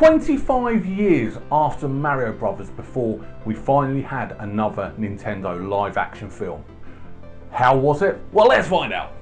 25 years after Mario Brothers before we finally had another Nintendo live action film. How was it? Well, let's find out.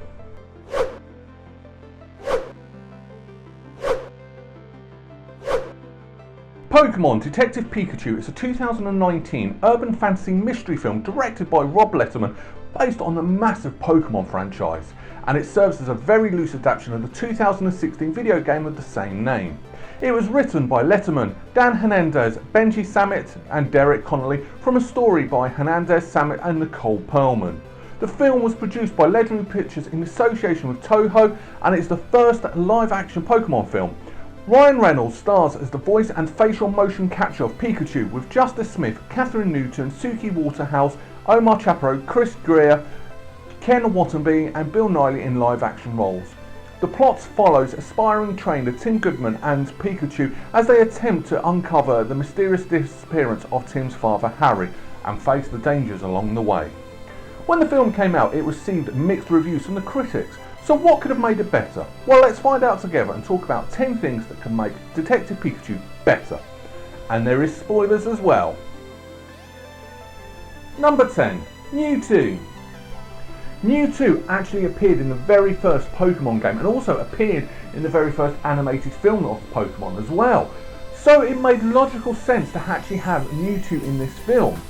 Pokémon Detective Pikachu is a 2019 urban fantasy mystery film directed by Rob Letterman based on the massive Pokémon franchise, and it serves as a very loose adaptation of the 2016 video game of the same name. It was written by Letterman, Dan Hernandez, Benji, Samit and Connolly from a story by Hernandez, Samit and Nicole Perlman. The film was produced by Legendary Pictures in association with Toho, and it's the first live-action Pokémon film. Reynolds stars as the voice and facial motion capture of Pikachu, with Justice Smith, Kathryn Newton, Suki Waterhouse, Omar Chaparro, Geere, Watanabe and Bill Nighy in live-action roles. The plot follows aspiring trainer Tim Goodman and Pikachu as they attempt to uncover the mysterious disappearance of Tim's father Harry and face the dangers along the way. When the film came out, it received mixed reviews from the critics. So what could have made it better? Well, let's find out together and talk about 10 things that can make Detective Pikachu better. And there is spoilers as well. Number 10. Mew Too. Mew Too actually appeared in the very first Pokémon game and also appeared in the very first animated film of Pokémon as well. So it made logical sense to actually have Mew Too in this film.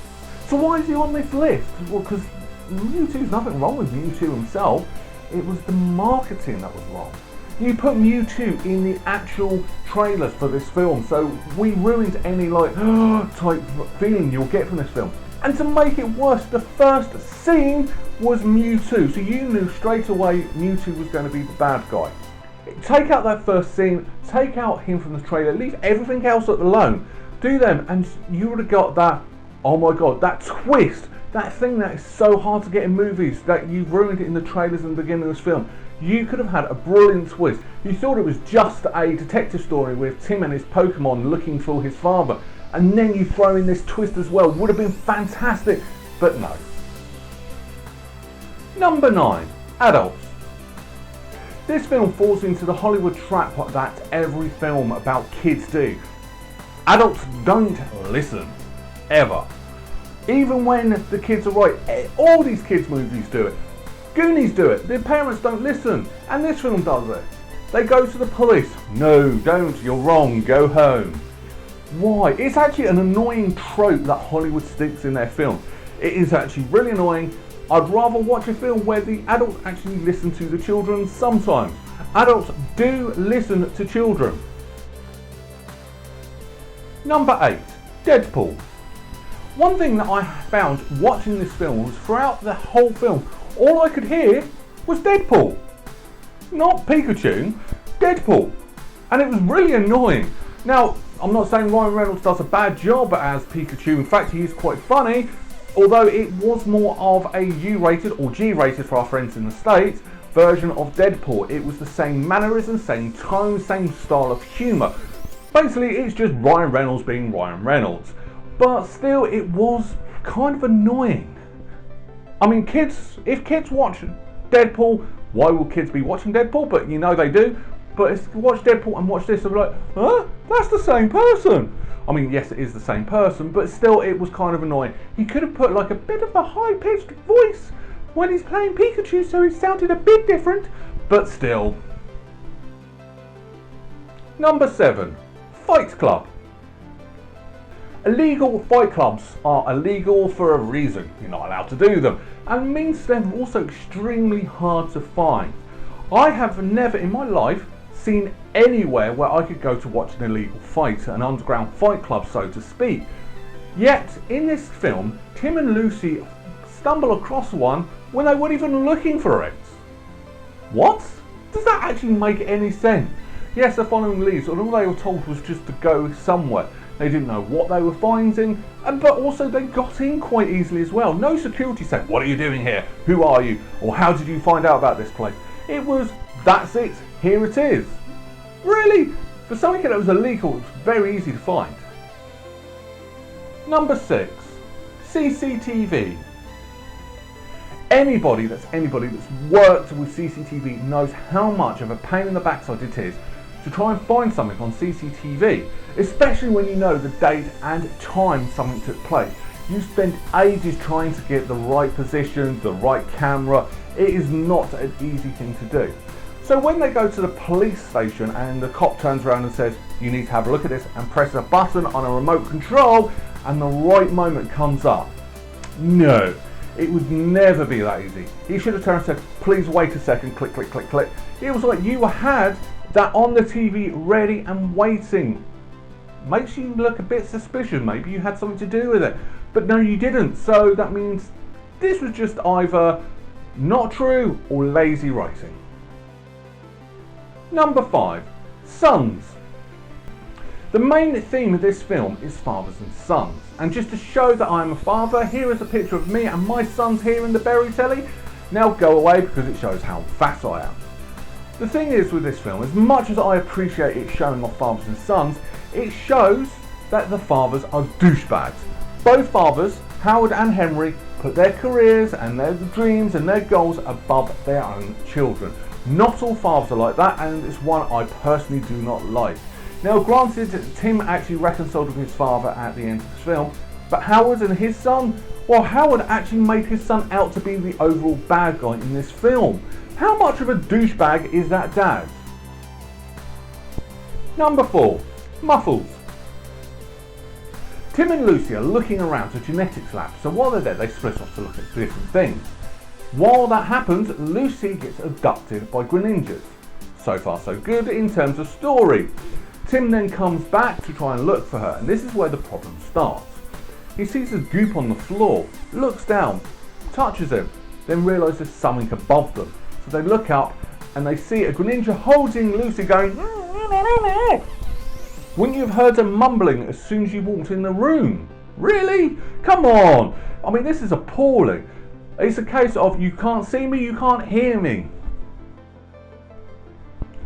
So why is he on this list? Well, because Mewtwo's nothing wrong with Mew Too himself. It was the marketing that was wrong. You put Mew Too in the actual trailers for this film, so we ruined any type feeling you'll get from this film. And to make it worse, the first scene was Mew Too, so you knew straight away Mew Too was going to be the bad guy. Take out that first scene, take out him from the trailer, leave everything else alone. Do them, and you would have got that, oh my god, that twist. That thing that is so hard to get in movies, that you've ruined it in the trailers in the beginning of this film. You could have had a brilliant twist. You thought it was just a detective story with Tim and his Pokemon looking for his father, and then you throw in this twist as well. Would have been fantastic, but no. Number 9. Adults. This film falls into the Hollywood trap that every film about kids do. Adults don't listen. Ever. Even when the kids are right, all these kids movies do it. Goonies do it, their parents don't listen, and this film does it. They go to the police, no, don't, you're wrong, go home. Why? It's actually an annoying trope that Hollywood sticks in their films. It is actually really annoying. I'd rather watch a film where the adults actually listen to the children sometimes. Adults do listen to children. Number 8. Deadpool. One thing that I found watching this film was throughout the whole film, all I could hear was Deadpool. Not Pikachu, Deadpool. And it was really annoying. Now, I'm not saying Ryan Reynolds does a bad job as Pikachu. In fact, he is quite funny, although it was more of a U-rated or G-rated for our friends in the States version of Deadpool. It was the same mannerisms, same tone, same style of humour. Basically, it's just Ryan Reynolds being Ryan Reynolds. But still, it was kind of annoying. I mean, if kids watch Deadpool, why will kids be watching Deadpool? But you know they do. But if you watch Deadpool and watch this, they'll be like, huh? That's the same person. I mean, yes, it is the same person, but still, it was kind of annoying. He could have put like a bit of a high-pitched voice when he's playing Pikachu, so it sounded a bit different, but still. Number 7. Fight Club. Illegal fight clubs are illegal for a reason. You're not allowed to do them, and means they're also extremely hard to find. I have never in my life seen anywhere where I could go to watch an illegal fight, an underground fight club, so to speak. Yet in this film, Tim and Lucy stumble across one when they weren't even looking for it. What? Does that actually make any sense? Yes, they're following leads, and all they were told was just to go somewhere. They didn't know what they were finding, but also they got in quite easily as well. No security saying, what are you doing here? Who are you? Or how did you find out about this place? It was, that's it, here it is. Really? For something that was illegal, it was very easy to find. Number 6. CCTV. Anybody that's worked with CCTV knows how much of a pain in the backside it is to try and find something on CCTV, especially when you know the date and time something took place. You spend ages trying to get the right position, the right camera. It is not an easy thing to do. So when they go to the police station and the cop turns around and says, you need to have a look at this and press a button on a remote control, and the right moment comes up. No, it would never be that easy. He should have turned and said, please wait a second, click, click, click, click. It was like you had that on the TV ready and waiting. Makes you look a bit suspicious. Maybe you had something to do with it. But no, you didn't. So that means this was just either not true or lazy writing. Number 5, sons. The main theme of this film is fathers and sons. And just to show that I'm a father, here is a picture of me and my sons here in the berry telly. Now go away because it shows how fat I am. The thing is with this film, as much as I appreciate it showing off fathers and sons, it shows that the fathers are douchebags. Both fathers, Howard and Henry, put their careers and their dreams and their goals above their own children. Not all fathers are like that, and it's one I personally do not like. Now granted, Tim actually reconciled with his father at the end of the film, but Howard and his son, well, Howard actually made his son out to be the overall bad guy in this film. How much of a douchebag is that dad? Number 4, Muffles. Tim and Lucy are looking around a genetics lab, so while they're there they split off to look at different things. While that happens, Lucy gets abducted by Greninjas. So far so good in terms of story. Tim then comes back to try and look for her, and this is where the problem starts. He sees a goop on the floor, looks down, touches him, then realises something above them. So they look up and they see a Greninja holding Lucy going, wouldn't you have heard her mumbling as soon as you walked in the room? Really? Come on! I mean, this is appalling. It's a case of you can't see me, you can't hear me.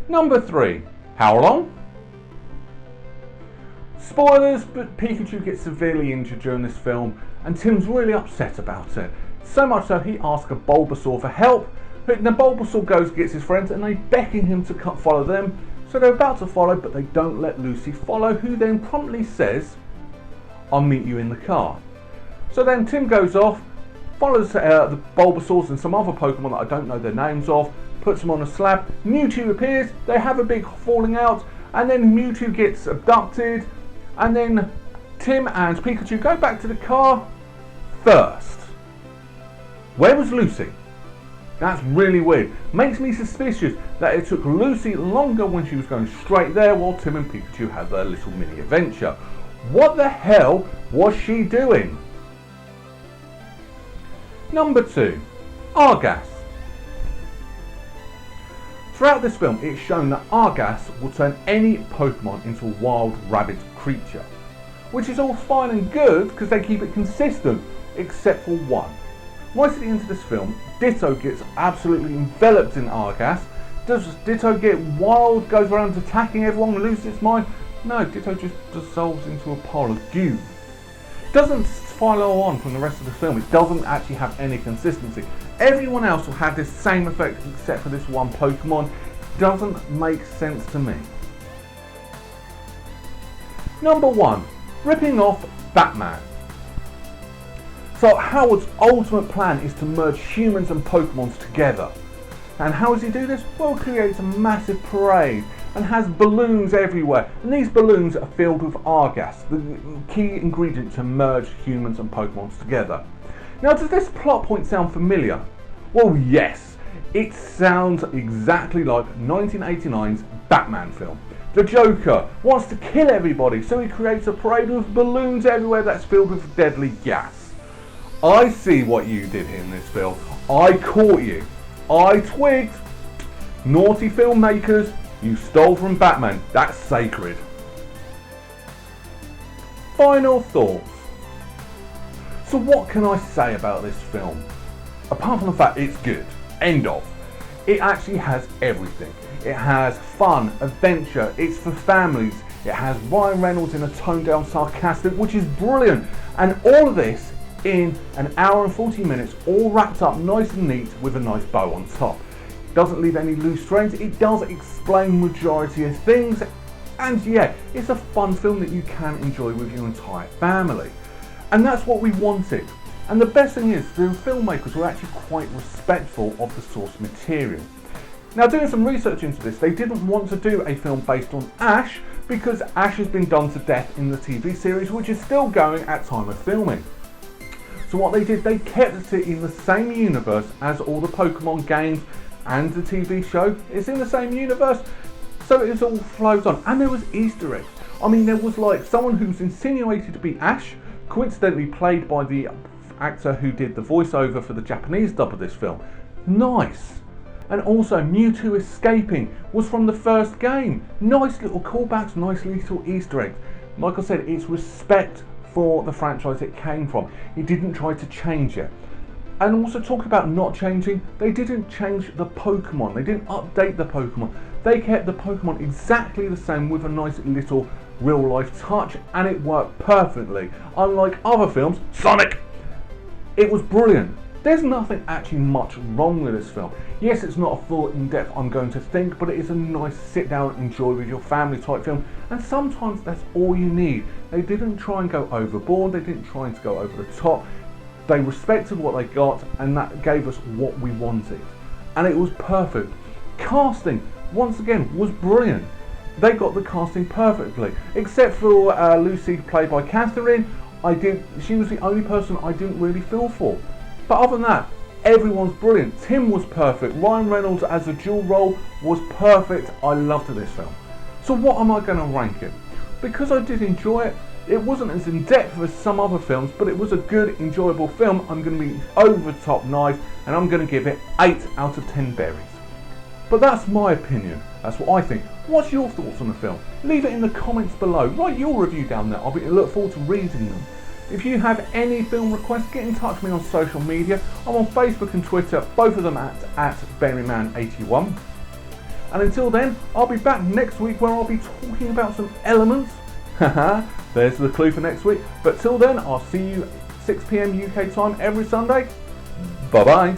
Number 3, how long? Spoilers, but Pikachu gets severely injured during this film and Tim's really upset about it. So much so he asks a Bulbasaur for help, but the Bulbasaur goes, gets his friends and they beckon him to follow them. So they're about to follow, but they don't let Lucy follow, who then promptly says, I'll meet you in the car. So then Tim goes off, follows the Bulbasaurs and some other Pokemon that I don't know their names of, puts them on a slab, Mew Too appears, they have a big falling out, and then Mew Too gets abducted, and then Tim and Pikachu go back to the car first. Where was Lucy? That's really weird. Makes me suspicious that it took Lucy longer when she was going straight there while Tim and Pikachu had their little mini adventure. What the hell was she doing? Number 2, Argas. Throughout this film, it's shown that Argas will turn any Pokemon into a wild rabid creature, which is all fine and good because they keep it consistent, except for one. Right at the end of this film, Ditto gets absolutely enveloped in Argas. Does Ditto get wild, goes around attacking everyone and loses its mind? No, Ditto just dissolves into a pile of goo. Doesn't follow on from the rest of the film. It doesn't actually have any consistency. Everyone else will have this same effect except for this one Pokemon. Doesn't make sense to me. Number 1, ripping off Batman. So Howard's ultimate plan is to merge humans and Pokemons together. And how does he do this? Well, he creates a massive parade and has balloons everywhere. And these balloons are filled with Argas, the key ingredient to merge humans and Pokemons together. Now, does this plot point sound familiar? Well, yes. It sounds exactly like 1989's Batman film. The Joker wants to kill everybody, so he creates a parade with balloons everywhere that's filled with deadly gas. I see what you did here in this film. I caught you. I twigged. Naughty filmmakers, you stole from Batman. That's sacred. Final thoughts. So what can I say about this film? Apart from the fact it's good. End of. It actually has everything. It has fun, adventure, it's for families. It has Ryan Reynolds in a toned down sarcastic, which is brilliant. And all of this in an hour and 40 minutes, all wrapped up nice and neat with a nice bow on top. doesn't leave any loose threads, it does explain majority of things, and yeah, it's a fun film that you can enjoy with your entire family. And that's what we wanted. And the best thing is, the filmmakers were actually quite respectful of the source material. Now, doing some research into this, they didn't want to do a film based on Ash because Ash has been done to death in the TV series, which is still going at time of filming. So what they did, they kept it in the same universe as all the Pokemon games and the TV show. It's in the same universe, so it all flows on. And there was Easter eggs. I mean, there was like someone who's insinuated to be Ash, coincidentally played by the actor who did the voiceover for the Japanese dub of this film. Nice. And also Mew Too escaping was from the first game. Nice little callbacks, nice little Easter eggs. Like I said, it's respect for the franchise it came from. It didn't try to change it. And also talk about not changing, they didn't change the Pokemon. They didn't update the Pokemon. They kept the Pokemon exactly the same with a nice little real life touch, and it worked perfectly. Unlike other films, Sonic, it was brilliant. There's nothing actually much wrong with this film. Yes, it's not a full in-depth I'm going to think, but it is a nice sit down, enjoy with your family type film, and sometimes that's all you need. They didn't try and go overboard, they didn't try to go over the top. They respected what they got, and that gave us what we wanted. And it was perfect. Casting, once again, was brilliant. They got the casting perfectly, except for Lucy, played by Kathryn. She was the only person I didn't really feel for. But other than that, everyone's brilliant. Tim was perfect. Ryan Reynolds as a dual role was perfect. I loved this film. So what am I going to rank it? Because I did enjoy it. It wasn't as in-depth as some other films, but it was a good, enjoyable film. I'm going to be over the top nice, and I'm going to give it 8 out of 10 berries. But that's my opinion. That's what I think. What's your thoughts on the film? Leave it in the comments below. Write your review down there. I'll look forward to reading them. If you have any film requests, get in touch with me on social media. I'm on Facebook and Twitter, both of them at Berryman81. And until then, I'll be back next week where I'll be talking about some elements. Haha, there's the clue for next week. But till then, I'll see you 6 PM UK time every Sunday. Bye bye.